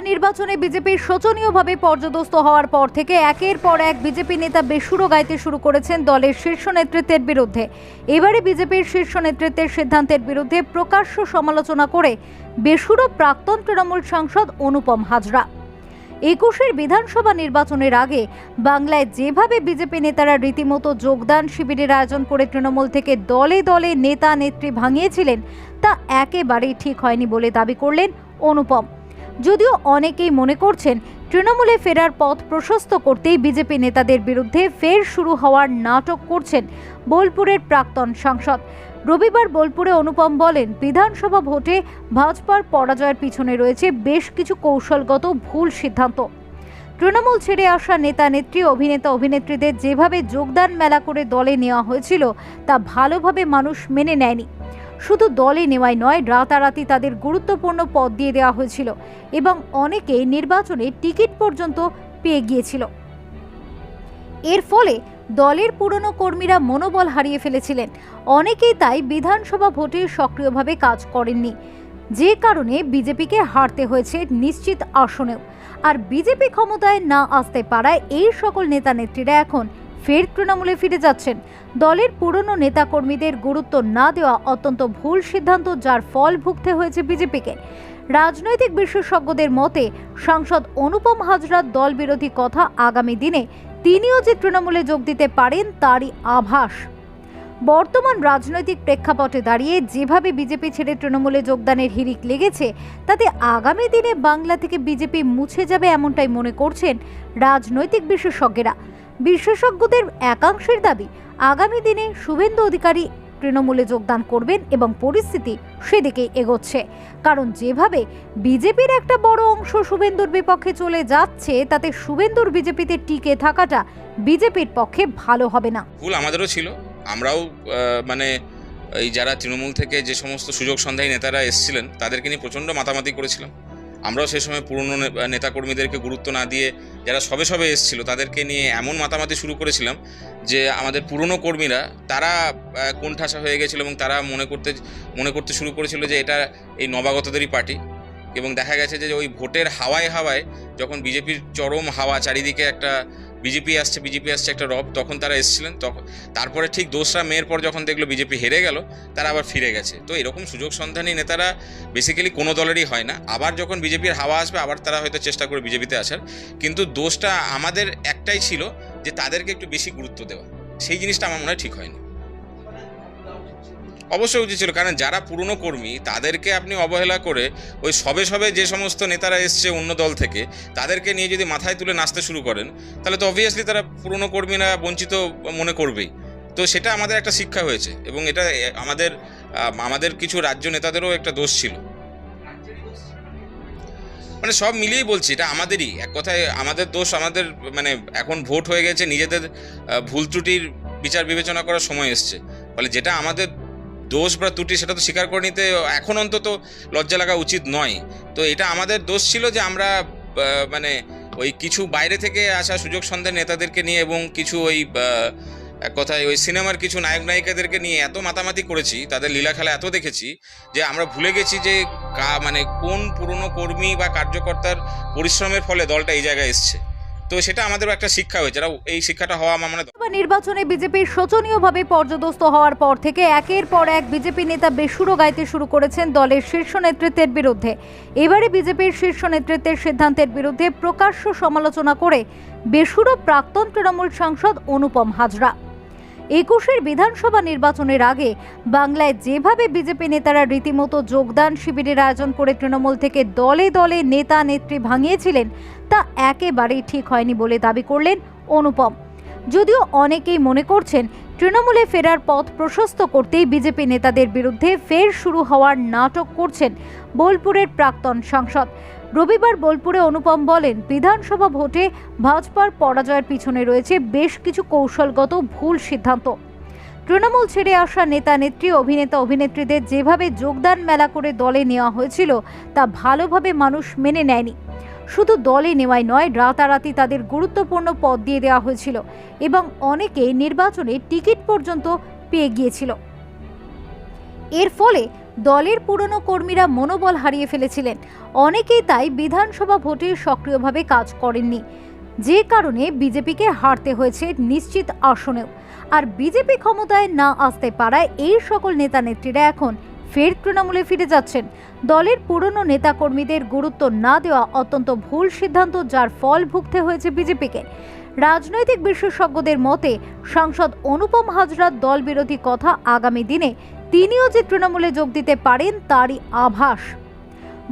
নির্বাচনে বিজেপির শোচনীয়ভাবে পর্যদস্ত হওয়ার পর থেকে একের পর এক বিজেপি নেতা বেসুরো গাইতে শুরু করেছেন দলের শীর্ষ নেতৃত্বের বিরুদ্ধে। এবারে বিজেপির শীর্ষ নেতৃত্বের সিদ্ধান্তের বিরুদ্ধে প্রকাশ্য সমালোচনা করে বেসুরো প্রাক্তন তৃণমূল সাংসদ অনুপম হাজরা। ২১-এর বিধানসভা নির্বাচনের আগে বাংলায় যেভাবে বিজেপি নেতারা রীতিমতো যোগদান শিবিরের আয়োজন করে তৃণমূল থেকে দলে দলে নেতা নেত্রী ভাঙিয়েছিলেন, তা একেবারেই ঠিক হয়নি বলে দাবি করলেন অনুপম। যদিও অনেকেই মনে করছেন তৃণমূলে ফেরার পথ প্রশস্ত করতেই বিজেপি নেতাদের বিরুদ্ধে ফের শুরু হওয়ার নাটক করছেন বোলপুরের প্রাক্তন সাংসদ। রবিবার বোলপুরে অনুপম বলেন, বিধানসভা ভোটে ভাজপার পরাজয়ের পিছনে রয়েছে বেশ কিছু কৌশলগত ভুল সিদ্ধান্ত। তৃণমূল ছেড়ে আসা নেতা নেত্রী, অভিনেতা অভিনেত্রীদের যেভাবে যোগদান মেলা করে দলে নেওয়া হয়েছিল তা ভালোভাবে মানুষ মেনে নেয়নি। শুধু দলে নেওয়াই নয়, রাতারাতি তাদের গুরুত্বপূর্ণ পদ দিয়ে দেওয়া হয়েছিল এবং অনেকে নির্বাচনে টিকিট পর্যন্ত পেয়ে গিয়েছিল। এর ফলে দলের পুরনো কর্মীরা মনোবল হারিয়ে ফেলেছিলেন। অনেকেই তাই বিধানসভা ভোটে সক্রিয়ভাবে কাজ করেননি, যে কারণে বিজেপিকে হারতে হয়েছে নিশ্চিত আসনেও। আর বিজেপি ক্ষমতায় না আসতে পারায় এই সকল নেতা নেত্রীরা এখন ফের তৃণমূলে ফিরে যাচ্ছেন। দলের পুরনো নেতাকর্মীদের গুরুত্ব না দেওয়া অত্যন্ত ভুল সিদ্ধান্ত, যার ফল ভুগতে হয়েছে বিজেপিকে। রাজনৈতিক বিশেষজ্ঞদের মতে সাংসদ অনুপম হাজরার দল বিরোধী কথা আগামী দিনে তিনিও যে তৃণমূলে যোগ দিতে পারেন তারই আভাস। বর্তমান রাজনৈতিক প্রেক্ষাপটে দাঁড়িয়ে যেভাবে বিজেপি ছেড়ে তৃণমূলে যোগদানের হিড়িক লেগেছে, তাতে আগামী দিনে বাংলা থেকে বিজেপি মুছে যাবে এমনটাই মনে করছেন রাজনৈতিক বিশেষজ্ঞরা। বিশেষজ্ঞদের একাংশের দাবি, আগামী দিনে শুভেন্দু অধিকারী তৃণমূলে যোগদান করবেন এবং পরিস্থিতি সেদিকেই এগোচ্ছে। কারণ যেভাবে বিজেপির একটা বড় অংশ শুভেন্দুর বিপক্ষে চলে যাচ্ছে, তাতে শুভেন্দুর বিজেপিতে টিকে থাকাটা বিজেপির পক্ষে ভালো হবে না। ভুল আমাদেরও ছিল। আমরাও এই যারা তৃণমূল থেকে যে সমস্ত সুযোগ সন্ধানী নেতারা এসেছিলেন তাদেরকে নিয়ে প্রচণ্ড মাতামাতি করেছিলাম। আমরাও সেই সময় পুরনো নেতাকর্মীদেরকে গুরুত্ব না দিয়ে যারা সবে সবে এসেছিল তাদেরকে নিয়ে এমন মাতামাতি শুরু করেছিলাম যে আমাদের পুরনো কর্মীরা তারা কোণঠাসা হয়ে গেছিলো এবং তারা মনে করতে শুরু করেছিল যে এটা এই নবাগতদেরই পার্টি। এবং দেখা গেছে যে ওই ভোটের হাওয়ায় যখন বিজেপির চরম হাওয়া, চারিদিকে একটা বিজেপি আসছে একটা রব, তখন তারা এসেছিলেন। তারপরে ঠিক দোসরা মেয়ের পর যখন দেখলো বিজেপি হেরে গেল, তারা আবার ফিরে গেছে। তো এরকম সুযোগ সন্ধানী নেতারা বেসিক্যালি কোনো দলেরই হয় না। আবার যখন বিজেপির হাওয়া আসবে আবার তারা হয়তো চেষ্টা করে বিজেপিতে আসার, কিন্তু দোষটা আমাদের একটাই ছিল যে তাদেরকে একটু বেশি গুরুত্ব দেওয়া। সেই জিনিসটা আমার মনে হয় ঠিক হয়নি। অবশ্যই উচিত ছিল, কারণ যারা পুরনো কর্মী তাদেরকে আপনি অবহেলা করে ওই সবে যে সমস্ত নেতারা এসছে অন্য দল থেকে তাদেরকে নিয়ে যদি মাথায় তুলে নাচতে শুরু করেন, তাহলে তো অবভিয়াসলি তারা পুরনো কর্মীরা বঞ্চিত মনে করবেই। তো সেটা আমাদের একটা শিক্ষা হয়েছে এবং এটা আমাদের কিছু রাজ্য নেতাদেরও একটা দোষ ছিল। মানে সব মিলিয়েই বলছি, এটা আমাদেরই এক কথায় আমাদের দোষ। আমাদের এখন ভোট হয়ে গেছে, নিজেদের ভুল ত্রুটির বিচার বিবেচনা করার সময় এসছে। ফলে যেটা আমাদের দোষ বা ত্রুটি সেটা তো স্বীকার করে নিতে এখন অন্তত লজ্জা লাগা উচিত নয়। তো এটা আমাদের দোষ ছিল যে আমরা ওই কিছু বাইরে থেকে আসা সুযোগ সন্ধানী নেতাদেরকে নিয়ে এবং কিছু এক কথায় ওই সিনেমার কিছু নায়ক নায়িকাদেরকে নিয়ে এত মাতামাতি করেছি, তাদের লীলা খেলা এত দেখেছি যে আমরা ভুলে গেছি যে কোন পুরনো কর্মী বা কার্যকর্তার পরিশ্রমের ফলে দলটা এই জায়গায় এসছে। তো সেটা আমাদেরও একটা শিক্ষা হয়েছে, এই শিক্ষাটা হওয়া আমার নির্বাচনে বিজেপির শোচনীয়ভাবে পর্যদস্ত হওয়ার পর থেকে একের পর এক বিজেপি নেতা বেসুরো গাইতে শুরু করেছেন দলের শীর্ষ নেতৃত্বের বিরুদ্ধে। এবারে বিজেপির শীর্ষ নেতৃত্বের সিদ্ধান্তের বিরুদ্ধে প্রকাশ্য সমালোচনা করে বেসুরো প্রাক্তন তৃণমূল সাংসদ অনুপম হাজরা। ২১-এর বিধানসভা নির্বাচনের আগে বাংলায় যেভাবে বিজেপি নেতারা রীতিমতো যোগদান শিবিরের আয়োজন করে তৃণমূল থেকে দলে দলে নেতা নেত্রী ভাঙিয়েছিলেন, তা একেবারেই ঠিক হয়নি বলে দাবি করলেন অনুপম। যদিও অনেকেই মনে করছেন তৃণমূলে ফেরার পথ প্রশস্ত করতেই বিজেপি নেতাদের বিরুদ্ধে ফের শুরু হওয়ার নাটক করছেন বোলপুরের প্রাক্তন সাংসদ। রবিবার বোলপুরে অনুপম বলেন, বিধানসভা ভোটে ভাজপার পরাজয়ের পিছনে রয়েছে বেশ কিছু কৌশলগত ভুল সিদ্ধান্ত। তৃণমূল ছেড়ে আসা নেতা নেত্রী, অভিনেতা অভিনেত্রীদের যেভাবে যোগদান মেলা করে দলে নেওয়া হয়েছিল তা ভালোভাবে মানুষ মেনে নেয়নি। শুধু দলে নেওয়াই নয়, রাতারাতি তাদের গুরুত্বপূর্ণ পদ দিয়ে দেওয়া হয়েছিল এবং অনেকে নির্বাচনে টিকিট পর্যন্ত পেয়ে গিয়েছিল। এর ফলে দলের পুরনো কর্মীরা মনোবল হারিয়ে ফেলেছিলেন। অনেকেই তাই বিধানসভা ভোটে সক্রিয়ভাবে কাজ করেননি, যে কারণে বিজেপিকে হারতে হয়েছে নিশ্চিত আসনেও। আর বিজেপি ক্ষমতায় না আসতে পারায় এই সকল নেতা নেত্রীরা এখন ফের তৃণমূলে ফিরে যাচ্ছেন। দলের পুরনো নেতাকর্মীদের গুরুত্ব না দেওয়া অত্যন্ত ভুল সিদ্ধান্ত, যার ফল ভুগতে হয়েছে বিজেপিকে। রাজনৈতিক বিশেষজ্ঞদের মতে সাংসদ অনুপম হাজরার দল বিরোধী কথা আগামী দিনে তিনিও যে তৃণমূলে যোগ দিতে পারেন তারই আভাস।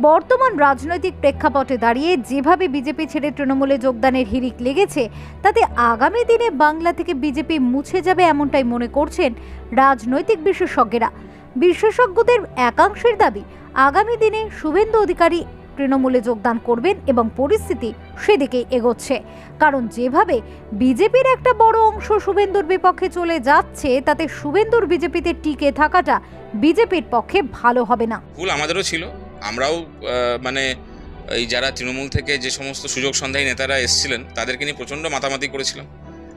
বর্তমান রাজনৈতিক প্রেক্ষাপটে দাঁড়িয়ে যেভাবে বিজেপি ছেড়ে তৃণমূলে যোগদানের হিড়িক লেগেছে, তাতে আগামী দিনে বাংলা থেকে বিজেপি মুছে যাবে এমনটাই মনে করছেন রাজনৈতিক বিশেষজ্ঞরা। বিশেষজ্ঞদের একাংশের দাবি, আগামী দিনে শুভেন্দু অধিকারী তৃণমূলে যোগদান করবেন এবং পরিস্থিতি সেদিকেই এগোচ্ছে। কারণ যেভাবে বিজেপির একটা বড় অংশ শুভেন্দুর বিপক্ষে চলে যাচ্ছে, তাতে শুভেন্দুর বিজেপিতে টিকে থাকাটা বিজেপির পক্ষে ভালো হবে না। ভুল আমাদেরও ছিল। আমরাও মানে এই যারা তৃণমূল থেকে যে সমস্ত সুযোগ সন্ধানী নেতারা এসেছিলেন তাদেরকে নিয়ে প্রচণ্ড মাতামাতি করেছিলাম।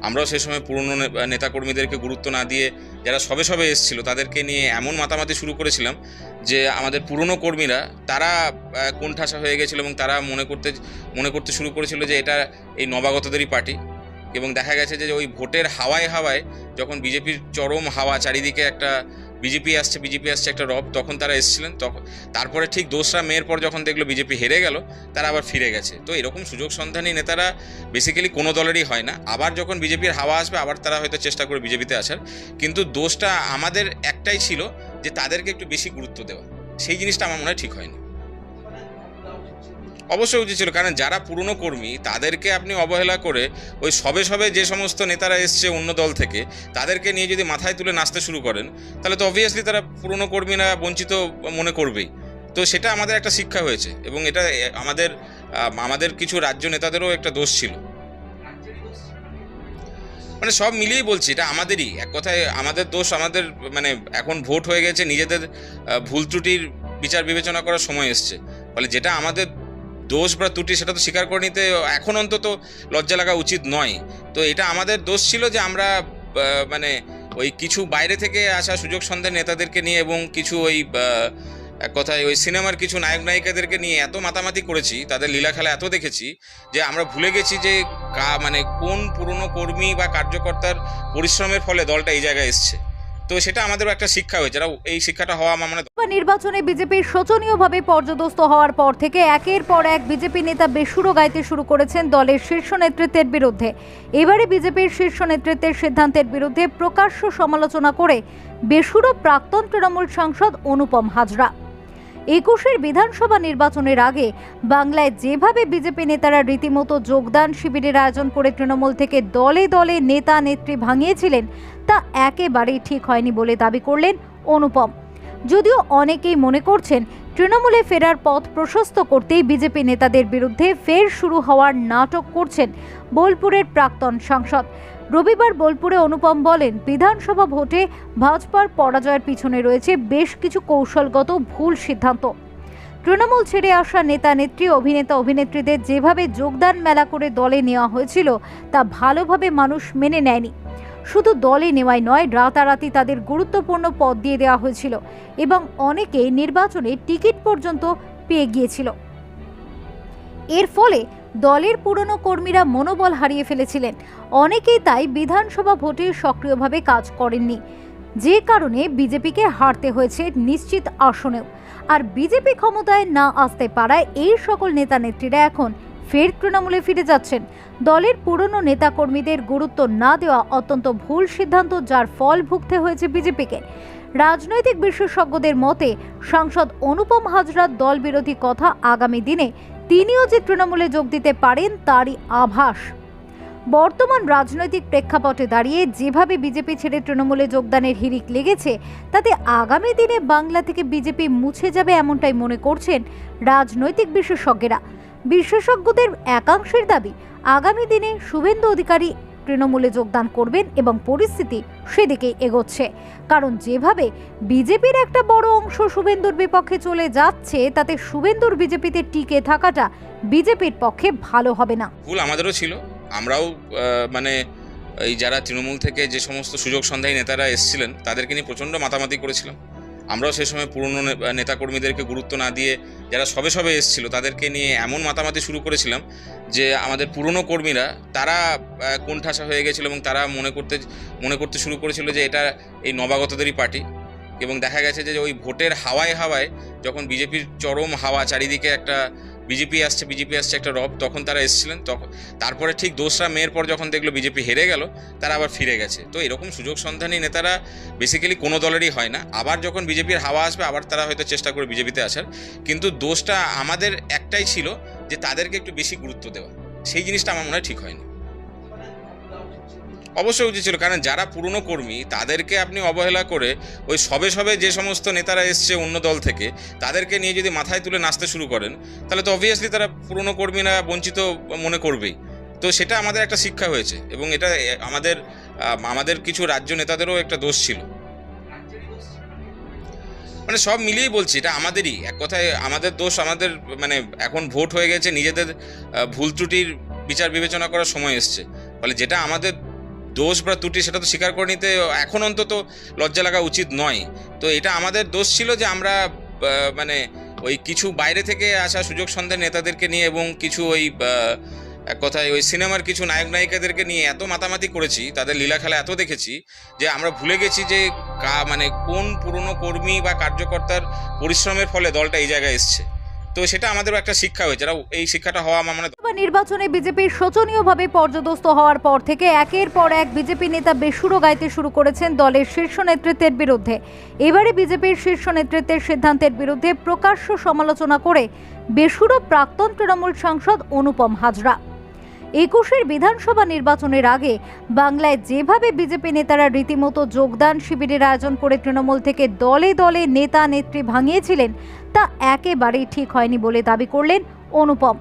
আমরাও সেই সময় পুরনো নেতাকর্মীদেরকে গুরুত্ব না দিয়ে যারা সবে সবে এসেছিল তাদেরকে নিয়ে এমন মাতামাতি শুরু করেছিলাম যে আমাদের পুরনো কর্মীরা তারা কোণঠাসা হয়ে গেছিলো এবং তারা মনে করতে শুরু করেছিল যে এটা এই নবাগতদেরই পার্টি। এবং দেখা গেছে যে ওই ভোটের হাওয়ায় হাওয়ায় যখন বিজেপির চরম হাওয়া, চারিদিকে একটা বিজেপি আসছে একটা রব, তখন তারা এসেছিলেন। তারপরে ঠিক দোসরা মেয়ের পর যখন দেখলো বিজেপি হেরে গেল, তারা আবার ফিরে গেছে। তো এরকম সুযোগ সন্ধানী নেতারা বেসিক্যালি কোনো দলেরই হয় না। আবার যখন বিজেপির হাওয়া আসবে আবার তারা হয়তো চেষ্টা করে বিজেপিতে আসার, কিন্তু দোষটা আমাদের একটাই ছিল যে তাদেরকে একটু বেশি গুরুত্ব দেওয়া। সেই জিনিসটা আমার মনে হয় ঠিক হয়নি। অবশ্যই উচিত ছিল, কারণ যারা পুরনো কর্মী তাদেরকে আপনি অবহেলা করে ওই সবে সবে যে সমস্ত নেতারা এসছে অন্য দল থেকে তাদেরকে নিয়ে যদি মাথায় তুলে নাচতে শুরু করেন, তাহলে তো অবভিয়াসলি তারা পুরনো কর্মীরা বঞ্চিত মনে করবেই। তো সেটা আমাদের একটা শিক্ষা হয়েছে এবং এটা আমাদের কিছু রাজ্য নেতাদেরও একটা দোষ ছিল। মানে সব মিলিয়েই বলছি, এটা আমাদেরই এক কথায় আমাদের দোষ। আমাদের মানে এখন ভোট হয়ে গেছে, নিজেদের ভুল ত্রুটির বিচার বিবেচনা করার সময় এসছে। ফলে যেটা আমাদের দোষ বা ত্রুটি সেটা তো স্বীকার করে নিতে এখন অন্তত লজ্জা লাগা উচিত নয়। তো এটা আমাদের দোষ ছিল যে আমরা মানে ওই কিছু বাইরে থেকে আসা সুযোগ সন্ধানী নেতাদেরকে নিয়ে এবং কিছু ওই এক কথায় ওই সিনেমার কিছু নায়ক নায়িকাদেরকে নিয়ে এত মাতামাতি করেছি, তাদের লীলা খেলা এত দেখেছি যে আমরা ভুলে গেছি যে মানে কোন পুরনো কর্মী বা কার্যকর্তার পরিশ্রমের ফলে দলটা এই জায়গায় এসছে। তো সেটা আমাদেরও একটা শিক্ষা হয়েছে। এই শিক্ষাটা হওয়া আমার মনে হয়। নির্বাচনে বিজেপির শোচনীয়ভাবে পর্যদস্ত হওয়ার পর থেকে একের পর এক বিজেপি নেতা বেসুরো গাইতে শুরু করেছেন দলের শীর্ষ নেতৃত্বের বিরুদ্ধে। এবারে বিজেপির শীর্ষ নেতৃত্বের সিদ্ধান্তের বিরুদ্ধে প্রকাশ্য সমালোচনা করে বেসুরো প্রাক্তন তৃণমূল সাংসদ অনুপম হাজরা। 21-এর বিধানসভা নির্বাচনের আগে বাংলায় যেভাবে বিজেপি নেতারা রীতিমতো যোগদান শিবিরের আয়োজন করে তৃণমূল থেকে দলে দলে নেতা নেত্রী ভাঙিয়েছিলেন, তা একেবারেই ঠিক হয়নি বলে দাবি করলেন অনুপম। যদিও অনেকেই মনে করছেন তৃণমূলে ফেরার পথ প্রশস্ত করতেই বিজেপি নেতাদের বিরুদ্ধে ফের শুরু হওয়ার নাটক করছেন বোলপুরের প্রাক্তন সাংসদ। রবিবার বোলপুরে অনুপম বলেন, বিধানসভা ভোটে ভাজপার পরাজয়ের পিছনে রয়েছে বেশ কিছু কৌশলগত ভুল সিদ্ধান্ত। তৃণমূল ছেড়ে আসা নেতা নেত্রী, অভিনেতা অভিনেত্রীদের যেভাবে যোগদান মেলা করে দলে নেওয়া হয়েছিল তা ভালোভাবে মানুষ মেনে নেয়নি। শুধু দলে নেওয়াই নয়, রাতারাতি তাদের গুরুত্বপূর্ণ পদ দিয়ে দেওয়া হয়েছিল এবং অনেকে নির্বাচনে টিকিট পর্যন্ত পেয়ে গিয়েছিল। এর ফলে দলের পুরনো কর্মীরা মনোবল হারিয়ে ফেলেছিলেন। অনেকেই তাই বিধানসভা ভোটে সক্রিয়ভাবে কাজ করেননি, যে কারণে বিজেপিকে হারতে হয়েছে নিশ্চিত আসনেও। আর বিজেপি ক্ষমতায় না আসতে পারায় এই সকল নেতা নেত্রীরা এখন ফের তৃণমূলে ফিরে যাচ্ছেন। দলের পুরনো নেতাকর্মীদের গুরুত্ব না দেওয়া অত্যন্ত ভুল সিদ্ধান্ত, যার ফল ভুগতে হয়েছে বিজেপিকে। রাজনৈতিক বিশেষজ্ঞদের মতে সাংসদ অনুপম হাজরার দল বিরোধী কথা আগামী দিনে তিনিও যে তৃণমূলে যোগ দিতে পারেন তারই আভাস। বর্তমান রাজনৈতিক প্রেক্ষাপটে দাঁড়িয়ে যেভাবে বিজেপি ছেড়ে তৃণমূলে যোগদানের হিড়িক লেগেছে, তাতে আগামী দিনে বাংলা থেকে বিজেপি মুছে যাবে এমনটাই মনে করছেন রাজনৈতিক বিশেষজ্ঞরা। বিশেষজ্ঞদের একাংশের দাবি, আগামী দিনে শুভেন্দু অধিকারী তৃণমূলে যোগদান করবেন এবং পরিস্থিতি সেদিকেই এগোচ্ছে। কারণ যেভাবে বিজেপির একটা বড় অংশ শুভেন্দুর বিপক্ষে চলে যাচ্ছে, তাতে শুভেন্দুর বিজেপিতে টিকে থাকাটা বিজেপির পক্ষে ভালো হবে না। ভুল আমাদেরও ছিল। আমরাও মানে এই যারা তৃণমূল থেকে যে সমস্ত সুযোগ সন্ধানী নেতারা এসেছিলেন তাদেরকে নিয়ে প্রচণ্ড মাতামাতি করেছিলাম। আমরাও সেই সময় পুরনো নেতাকর্মীদেরকে গুরুত্ব না দিয়ে যারা সবে সবে এসেছিল তাদেরকে নিয়ে এমন মাতামাতি শুরু করেছিলাম যে আমাদের পুরনো কর্মীরা তারা কোণঠাসা হয়ে গেছিল এবং তারা মনে করতে শুরু করেছিল যে এটা এই নবাগতদেরই পার্টি। এবং দেখা গেছে যে ওই ভোটের হাওয়ায় যখন বিজেপির চরম হাওয়া, চারিদিকে একটা বিজেপি আসছে একটা রব, তখন তারা এসেছিলেন। তারপরে ঠিক 2রা মের পর যখন দেখলো বিজেপি হেরে গেল, তারা আবার ফিরে গেছে। তো এরকম সুযোগ সন্ধানী নেতারা বেসিক্যালি কোনো দলেরই হয় না। আবার যখন বিজেপির হাওয়া আসবে আবার তারা হয়তো চেষ্টা করে বিজেপিতে আসার, কিন্তু দোষটা আমাদের একটাই ছিল যে তাদেরকে একটু বেশি গুরুত্ব দেওয়া। সেই জিনিসটা আমার মনে হয় ঠিক হয়নি। অবশ্যই উচিত ছিল, কারণ যারা পুরনো কর্মী তাদেরকে আপনি অবহেলা করে ওই সবে যে সমস্ত নেতারা এসছে অন্য দল থেকে তাদেরকে নিয়ে যদি মাথায় তুলে নাচতে শুরু করেন, তাহলে তো অবভিয়াসলি তারা পুরনো কর্মীরা বঞ্চিত মনে করবেই। তো সেটা আমাদের একটা শিক্ষা হয়েছে এবং এটা আমাদের কিছু রাজ্য নেতাদেরও একটা দোষ ছিল। মানে সব মিলিয়েই বলছি, এটা আমাদেরই এক কথায় আমাদের দোষ। আমাদের মানে এখন ভোট হয়ে গেছে, নিজেদের ভুল ত্রুটির বিচার বিবেচনা করার সময় এসছে। ফলে যেটা আমাদের দোষ বা ত্রুটি সেটা তো স্বীকার করে নিতে এখন অন্তত লজ্জা লাগা উচিত নয়। তো এটা আমাদের দোষ ছিল যে আমরা মানে ওই কিছু বাইরে থেকে আসা সুযোগ সন্ধানী নেতাদেরকে নিয়ে এবং কিছু ওই এক কথায় ওই সিনেমার কিছু নায়ক নায়িকাদেরকে নিয়ে এত মাতামাতি করেছি, তাদের লীলা খেলা এত দেখেছি যে আমরা ভুলে গেছি যে মানে কোন পুরনো কর্মী বা কার্যকর্তার পরিশ্রমের ফলে দলটা এই জায়গায় এসছে। তো সেটা আমাদেরও একটা শিক্ষা হয়েছে। এই শিক্ষাটা হওয়া আমার মানে নির্বাচনে বিজেপির শোচনীয়ভাবে পর্যদস্ত হওয়ার পর থেকে একের পর এক বিজেপি নেতা বেসুরো গাইতে শুরু করেছেন দলের শীর্ষ নেতৃত্বের বিরুদ্ধে। এবারে বিজেপির শীর্ষ নেতৃত্বের সিদ্ধান্তের বিরুদ্ধে প্রকাশ্য সমালোচনা করে বেসুরো প্রাক্তন তৃণমূল সাংসদ অনুপম হাজরা। 21-এর বিধানসভা নির্বাচনের আগে বাংলায় যেভাবে বিজেপি নেতারা রীতিমতো যোগদান শিবিরের আয়োজন করে তৃণমূল থেকে দলে দলে নেতা নেত্রী ভাঙিয়েছিলেন, তা একেবারেই ঠিক হয়নি বলে দাবি করলেন অনুপম।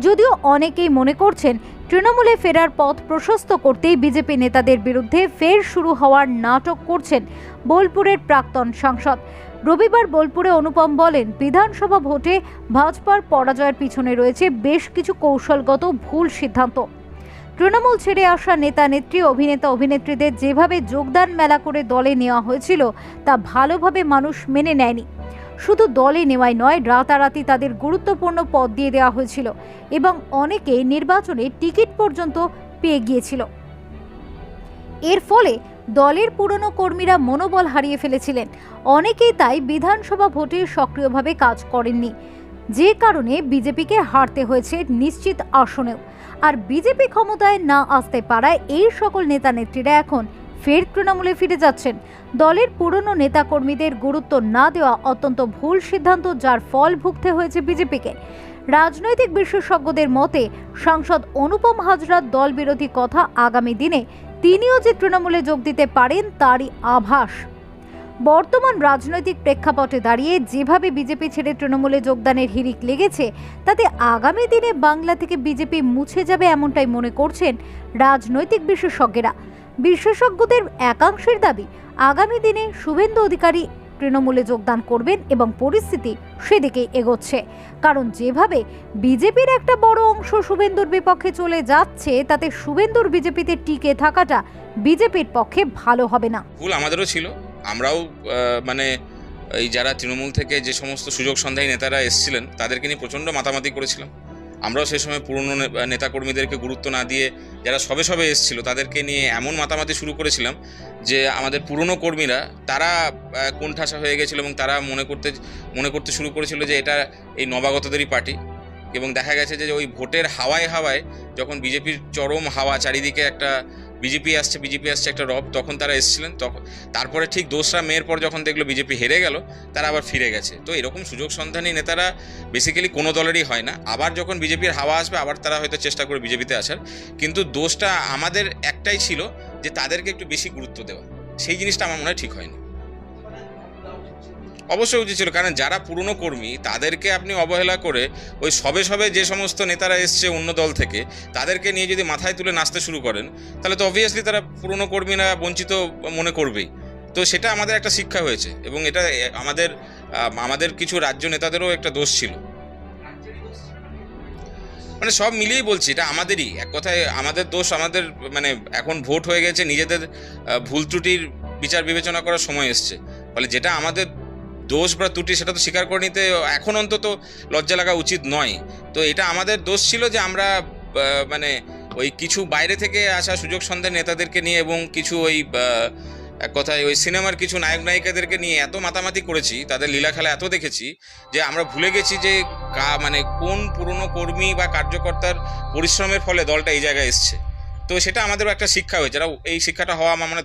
যদিও অনেকেই মনে করছেন তৃণমূলে ফেরার পথ প্রশস্ত করতেই বিজেপি নেতাদের বিরুদ্ধে ফের শুরু হওয়ার নাটক করছেন বোলপুরের প্রাক্তন সাংসদ। রবিবার বোলপুরে অনুপম বলেন, বিধানসভা ভোটে ভাজপার পরাজয়ের পিছনে রয়েছে বেশ কিছু কৌশলগত ভুল সিদ্ধান্ত। তৃণমূল ছেড়ে আসা নেতা নেত্রী, অভিনেতা অভিনেত্রীদের যেভাবে যোগদান মেলা করে দলে নেওয়া হয়েছিল তা ভালোভাবে মানুষ মেনে নেয়নি। শুধু দলে নেওয়াই নয়, রাতারাতি তাদের গুরুত্বপূর্ণ পদ দিয়ে দেওয়া হয়েছিল এবং অনেকে নির্বাচনে টিকিট পর্যন্ত পেয়ে গিয়েছিল। এর ফলে দলের পুরনো কর্মীরা মনোবল হারিয়ে ফেলেছিলেন। অনেকেই তাই বিধানসভা ভোটে সক্রিয়ভাবে কাজ করেননি, যে কারণে বিজেপিকে হারতে হয়েছে নিশ্চিত আসনেও। আর বিজেপি ক্ষমতায় না আসতে পারায় এই সকল নেতা নেত্রীরা এখন ফের তৃণমূলে ফিরে যাচ্ছেন। দলের পুরনো নেতাকর্মীদের গুরুত্ব না দেওয়া অত্যন্ত ভুল সিদ্ধান্ত, যার ফল ভুগতে হয়েছে বিজেপিকে। রাজনৈতিক বিশেষজ্ঞদের মতে সাংসদ অনুপম হাজরার দল বিরোধী কথা আগামী দিনে তিনিও যে তৃণমূলে যোগ দিতে পারেন তারই আভাস। বর্তমান রাজনৈতিক প্রেক্ষাপটে দাঁড়িয়ে যেভাবে বিজেপি ছেড়ে তৃণমূলে যোগদানের হিড়িক লেগেছে, তাতে আগামী দিনে বাংলা থেকে বিজেপি মুছে যাবে এমনটাই মনে করছেন রাজনৈতিক বিশেষজ্ঞরা। বিশেষজ্ঞদের একাংশের দাবি, আগামী দিনে শুভেন্দু অধিকারী তৃণমূলে যোগদান করবেন এবং পরিস্থিতি সেদিকেই এগোচ্ছে। কারণ যেভাবে বিজেপির একটা বড় অংশ শুভেন্দুর বিপক্ষে চলে যাচ্ছে, তাতে শুভেন্দুর বিজেপিতে টিকে থাকাটা বিজেপির পক্ষে ভালো হবে না। ভুল আমাদেরও ছিল। আমরাও মানে এই যারা তৃণমূল থেকে যে সমস্ত সুযোগ সন্ধানী নেতারা এসেছিলেন তাদেরকে নিয়ে প্রচণ্ড মাতামাতি করেছিলাম। আমরাও সেই সময় পুরনো নেতাকর্মীদেরকে গুরুত্ব না দিয়ে যারা সবে এসেছিল তাদেরকে নিয়ে এমন মাতামাতি শুরু করেছিলাম যে আমাদের পুরনো কর্মীরা তারা কোণঠাসা হয়ে গেছিল এবং তারা মনে করতে শুরু করেছিল যে এটা এই নবাগতদেরই পার্টি। এবং দেখা গেছে যে ওই ভোটের হাওয়ায় যখন বিজেপির চরম হাওয়া, চারিদিকে একটা বিজেপি আসছে একটা রব, তখন তারা এসেছিলেন। তারপরে ঠিক 2রা মের পর যখন দেখলো বিজেপি হেরে গেল, তারা আবার ফিরে গেছে। তো এরকম সুযোগ সন্ধানী নেতারা বেসিক্যালি কোনো দলেরই হয় না। আবার যখন বিজেপির হাওয়া আসবে আবার তারা হয়তো চেষ্টা করে বিজেপিতে আসার, কিন্তু দোষটা আমাদের একটাই ছিল যে তাদেরকে একটু বেশি গুরুত্ব দেওয়া। সেই জিনিসটা আমার মনে হয় ঠিক হয়নি। অবশ্যই উচিত ছিল, কারণ যারা পুরনো কর্মী তাদেরকে আপনি অবহেলা করে ওই সবে যে সমস্ত নেতারা এসছে অন্য দল থেকে তাদেরকে নিয়ে যদি মাথায় তুলে নাচতে শুরু করেন, তাহলে তো অবভিয়াসলি তারা পুরনো কর্মীরা বঞ্চিত মনে করবেই। তো সেটা আমাদের একটা শিক্ষা হয়েছে এবং এটা আমাদের কিছু রাজ্য নেতাদেরও একটা দোষ ছিল। মানে সব মিলিয়েই বলছি, এটা আমাদেরই এক কথায় আমাদের দোষ। আমাদের মানে এখন ভোট হয়ে গেছে, নিজেদের ভুল ত্রুটির বিচার বিবেচনা করার সময় এসছে। ফলে যেটা আমাদের দোষ বা ত্রুটি সেটা তো স্বীকার করে নিতে এখন অন্তত লজ্জা লাগা উচিত নয়। তো এটা আমাদের দোষ ছিল যে আমরা মানে ওই কিছু বাইরে থেকে আসা সুযোগ সন্ধানী নেতাদেরকে নিয়ে এবং কিছু ওই এক কথায় ওই সিনেমার কিছু নায়ক নায়িকাদেরকে নিয়ে এত মাতামাতি করেছি, তাদের লীলা খেলা এত দেখেছি যে আমরা ভুলে গেছি যে মানে কোন পুরনো কর্মী বা কার্যকর্তার পরিশ্রমের ফলে দলটা এই জায়গায় এসছে। তো সেটা আমাদেরও একটা শিক্ষা হয়েছে, এই শিক্ষাটা হওয়া আমার মনে হয়